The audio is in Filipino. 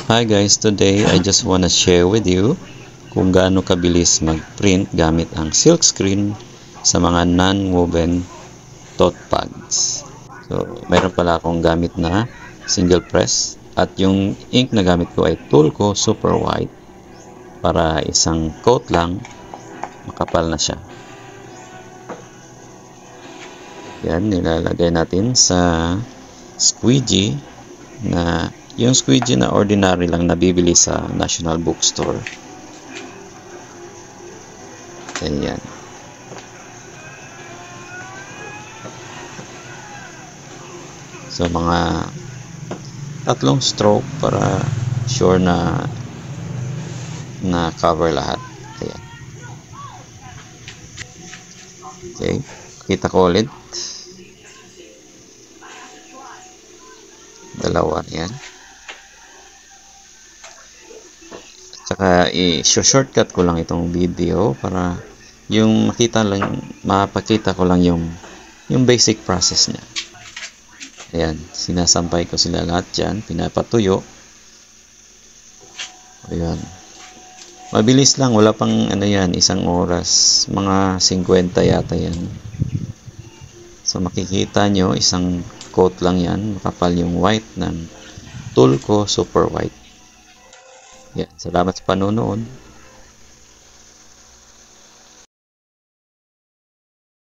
Hi guys, today I just wanna share with you kung gaano kabilis mag-print gamit ang silkscreen sa mga non-woven tote bags. So, mayroon pala akong gamit na single press at yung ink na gamit ko ay Tulco Super White para isang coat lang, makapal na siya. Yan, nilalagay natin sa squeegee na yung squeegee na ordinary lang nabibili sa National Bookstore. Ayan. So mga 3 stroke para sure na cover lahat. Ayan. Okay, kita ko ulit. Dalawa yan. Tsaka i-shortcut ko lang itong video para yung mapakita ko lang yung basic process niya. Ayan, sinasampay ko sila lahat dyan, pinapatuyo. Ayan. Mabilis lang, wala pang yan, 1 oras, mga 50 yata yan. So makikita nyo, isang coat lang yan, makapal yung white ng Tulco Super White. Yan, salamat sa panonood.